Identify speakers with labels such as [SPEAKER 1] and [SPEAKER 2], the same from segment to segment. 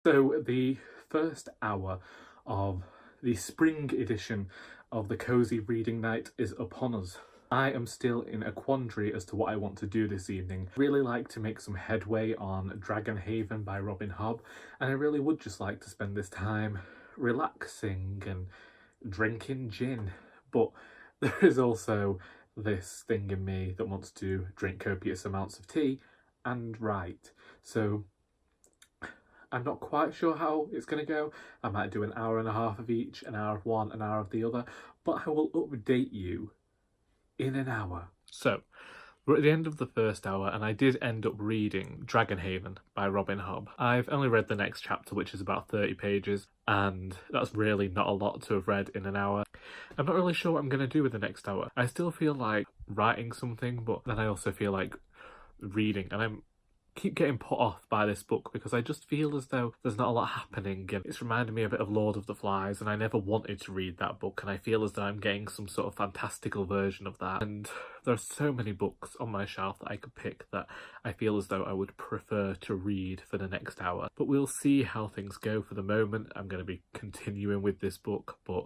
[SPEAKER 1] So the first hour of the spring edition of the Cosy Reading Night is upon us. I am still in a quandary as to what I want to do this evening. I really like to make some headway on Dragonhaven by Robin Hobb, and I really would just like to spend this time relaxing and drinking gin. But there is also this thing in me that wants to drink copious amounts of tea and write. So I'm not quite sure how it's going to go. I might do an hour and a half of each, an hour of one, an hour of the other, but I will update you in an hour. So, we're at the end of the first hour, and I did end up reading Dragonhaven by Robin Hobb. I've only read the next chapter, which is about 30 pages, and that's really not a lot to have read in an hour. I'm not really sure what I'm going to do with the next hour. I still feel like writing something, but then I also feel like reading, and I keep getting put off by this book because I just feel as though there's not a lot happening, and it's reminding me a bit of Lord of the Flies, and I never wanted to read that book, and I feel as though I'm getting some sort of fantastical version of that. And there are so many books on my shelf that I could pick that I feel as though I would prefer to read for the next hour. But we'll see how things go. For the moment, I'm going to be continuing with this book, but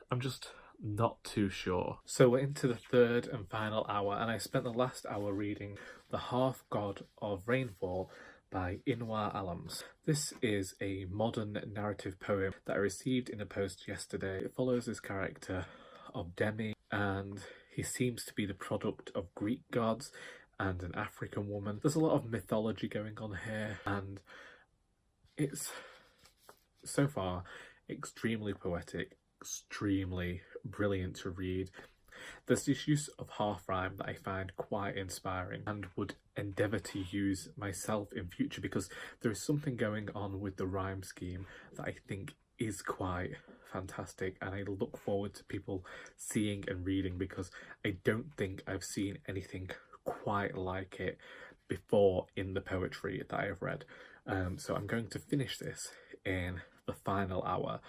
[SPEAKER 1] I'm just not too sure. So we're into the third and final hour, and I spent the last hour reading The Half-God of Rainfall by Inua Ellams. This is a modern narrative poem that I received in a post yesterday. It follows this character of Demi, and he seems to be the product of Greek gods and an African woman. There's a lot of mythology going on here, and it's so far extremely poetic, extremely brilliant to read. There's this use of half rhyme that I find quite inspiring and would endeavour to use myself in future, because there is something going on with the rhyme scheme that I think is quite fantastic, and I look forward to people seeing and reading, because I don't think I've seen anything quite like it before in the poetry that I've read. So I'm going to finish this in the final hour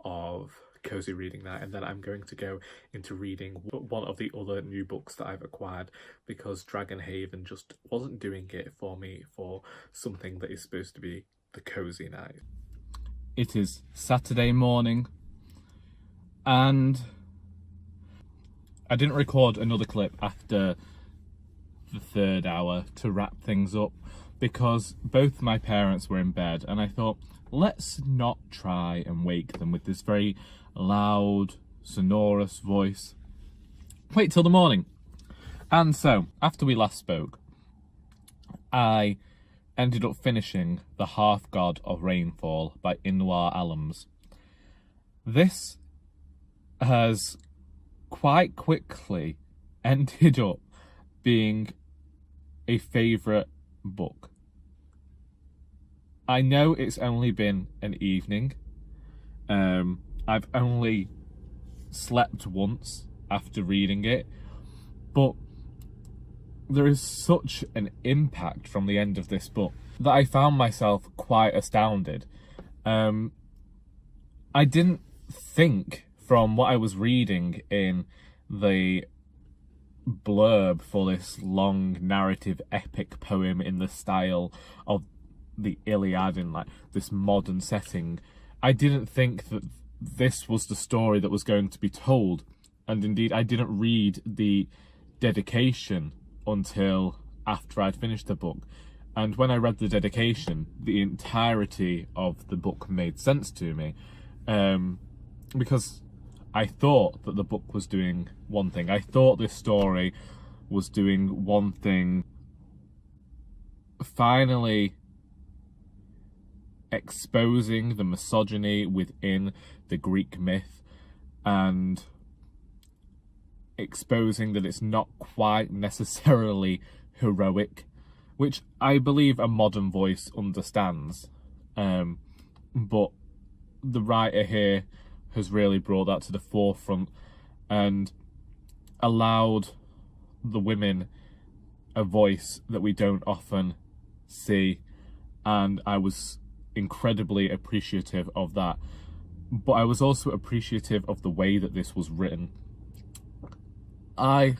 [SPEAKER 1] of Cosy Reading Night, and then I'm going to go into reading one of the other new books that I've acquired, because Dragonhaven just wasn't doing it for me for something that is supposed to be the cozy night.
[SPEAKER 2] It is Saturday morning, and I didn't record another clip after the third hour to wrap things up because both my parents were in bed, and I thought, let's not try and wake them with this very loud, sonorous voice. Wait till the morning. And so, after we last spoke, I ended up finishing The Half-God of Rainfall by Inua Ellams. This has quite quickly ended up being a favourite book. I know it's only been an evening. I've only slept once after reading it, but there is such an impact from the end of this book that I found myself quite astounded. I didn't think, from what I was reading in the blurb for this long narrative epic poem in the style of the Iliad in like this modern setting, I didn't think that this was the story that was going to be told. And indeed, I didn't read the dedication until after I'd finished the book. And when I read the dedication, the entirety of the book made sense to me, because I thought that the book was doing one thing. I thought this story was doing one thing, finally exposing the misogyny within the Greek myth and exposing that it's not quite necessarily heroic, which I believe a modern voice understands. But the writer here has really brought that to the forefront and allowed the women a voice that we don't often see, and I was incredibly appreciative of that. But I was also appreciative of the way that this was written. I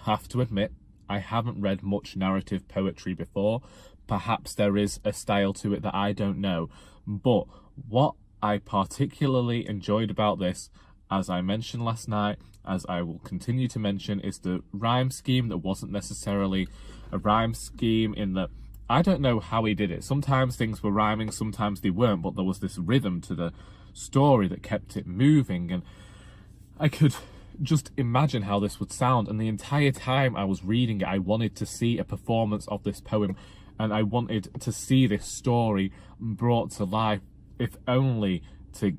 [SPEAKER 2] have to admit, I haven't read much narrative poetry before, perhaps there is a style to it that I don't know. But what I particularly enjoyed about this, as I mentioned last night, as I will continue to mention, is the rhyme scheme that wasn't necessarily a rhyme scheme in that I don't know how he did it. Sometimes things were rhyming, sometimes they weren't, but there was this rhythm to the story that kept it moving, and I could just imagine how this would sound. And the entire time I was reading it, I wanted to see a performance of this poem, and I wanted to see this story brought to life, if only to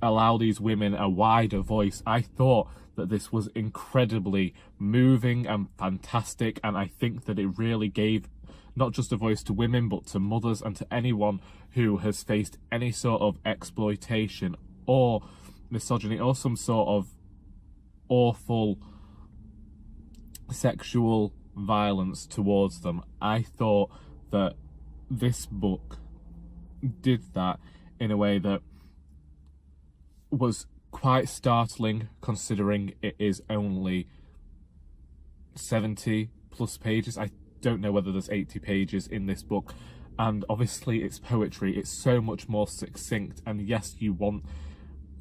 [SPEAKER 2] allow these women a wider voice. I thought that this was incredibly moving and fantastic, and I think that it really gave not just a voice to women, but to mothers and to anyone who has faced any sort of exploitation or misogyny or some sort of awful sexual violence towards them. I thought that this book did that in a way that was quite startling, considering it is only 70 plus pages. I don't know whether there's 80 pages in this book, and obviously it's poetry. It's so much more succinct, and yes, you want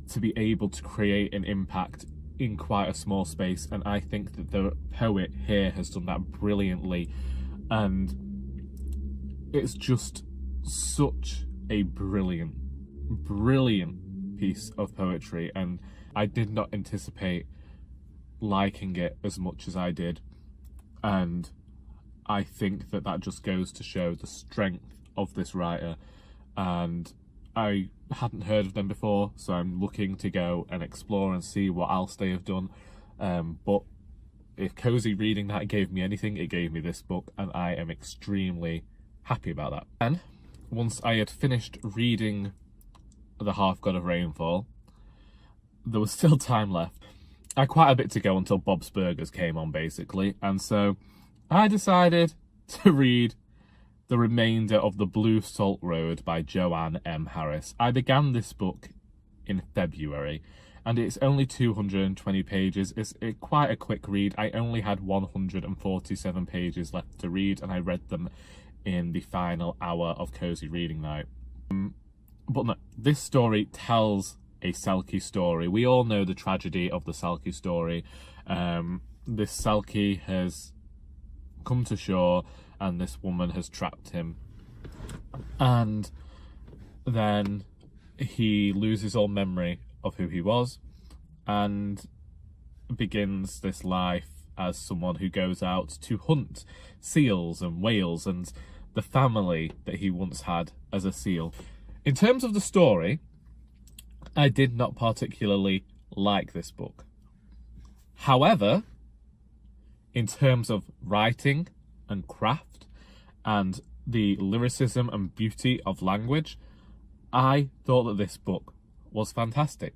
[SPEAKER 2] to be able to create an impact in quite a small space, and I think that the poet here has done that brilliantly, and it's just such a brilliant piece of poetry, and I did not anticipate liking it as much as I did, and I think that that just goes to show the strength of this writer. And I hadn't heard of them before, so I'm looking to go and explore and see what else they have done. But if Cosy Reading Night gave me anything, it gave me this book, and I am extremely happy about that. And once I had finished reading The Half God of Rainfall, there was still time left. I had quite a bit to go until Bob's Burgers came on, basically, and so I decided to read the remainder of The Blue Salt Road by Joanne M. Harris. I began this book in February, and it's only 220 pages. It's quite a quick read. I only had 147 pages left to read, and I read them in the final hour of Cosy Reading Night. But no, this story tells a Selkie story. We all know the tragedy of the Selkie story. This Selkie has come to shore, and this woman has trapped him, and then he loses all memory of who he was and begins this life as someone who goes out to hunt seals and whales and the family that he once had as a seal. In terms of the story, I did not particularly like this book. However, in terms of writing and craft and the lyricism and beauty of language, I thought that this book was fantastic.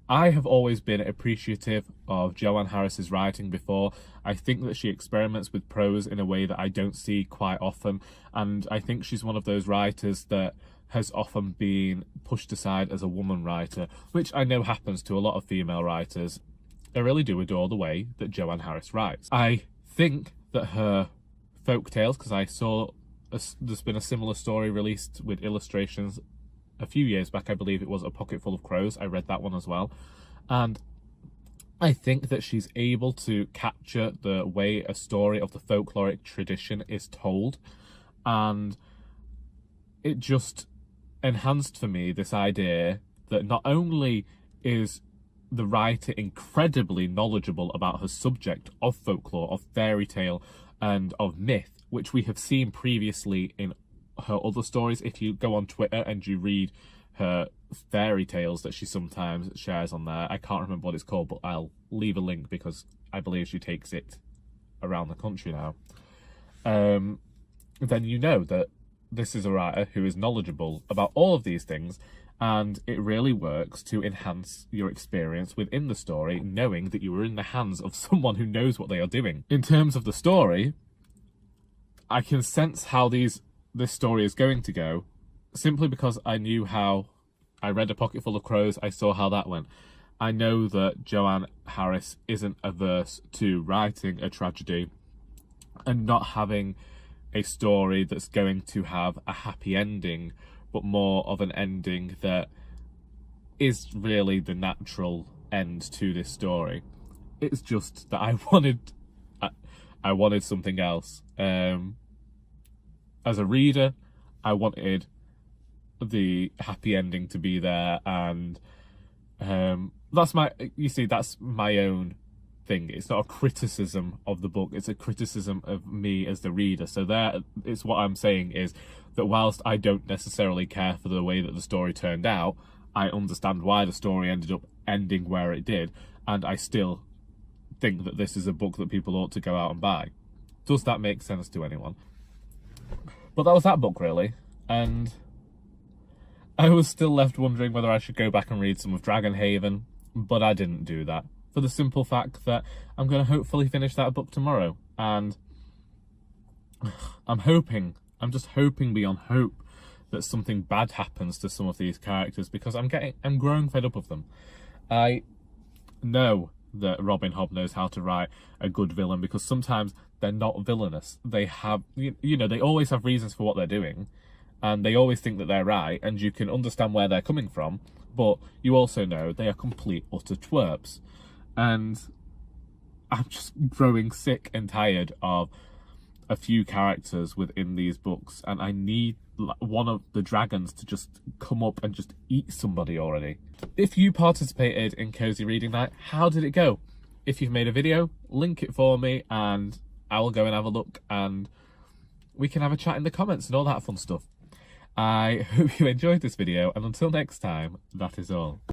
[SPEAKER 2] I have always been appreciative of Joanne Harris's writing before. I think that she experiments with prose in a way that I don't see quite often, and I think she's one of those writers that has often been pushed aside as a woman writer, which I know happens to a lot of female writers. I really do adore the way that Joanne Harris writes. I think that her folk tales, because I saw there's been a similar story released with illustrations a few years back, I believe it was A Pocketful of Crows. I read that one as well, and I think that she's able to capture the way a story of the folkloric tradition is told, and it just enhanced for me this idea that not only is the writer incredibly knowledgeable about her subject of folklore, of fairy tale, and of myth, which we have seen previously in her other stories. If you go on Twitter and you read her fairy tales that she sometimes shares on there, I can't remember what it's called, but I'll leave a link because I believe she takes it around the country now. Then you know that this is a writer who is knowledgeable about all of these things, and it really works to enhance your experience within the story, knowing that you are in the hands of someone who knows what they are doing. In terms of the story, I can sense how this story is going to go, simply because I knew how I read A Pocketful of Crows. I saw how that went. I know that Joanne Harris isn't averse to writing a tragedy and not having a story that's going to have a happy ending, but more of an ending that is really the natural end to this story. It's just that I wanted something else. As a reader, I wanted the happy ending to be there, and that's my own thing. It's not a criticism of the book, it's a criticism of me as the reader. So there, it's what I'm saying is that whilst I don't necessarily care for the way that the story turned out, I understand why the story ended up ending where it did, and I still think that this is a book that people ought to go out and buy. Does that make sense to anyone? But that was that book, really, and I was still left wondering whether I should go back and read some of Dragonhaven, but I didn't do that, for the simple fact that I'm going to hopefully finish that book tomorrow, and I'm just hoping beyond hope that something bad happens to some of these characters, because I'm growing fed up of them. I know that Robin Hobb knows how to write a good villain, because sometimes they're not villainous. They have, they always have reasons for what they're doing, and they always think that they're right, and you can understand where they're coming from, but you also know they are complete utter twerps. And I'm just growing sick and tired of a few characters within these books, and I need one of the dragons to just come up and just eat somebody already. If you participated in Cosy Reading Night, how did it go? If you've made a video, link it for me and I will go and have a look, and we can have a chat in the comments and all that fun stuff. I hope you enjoyed this video, and until next time, that is all.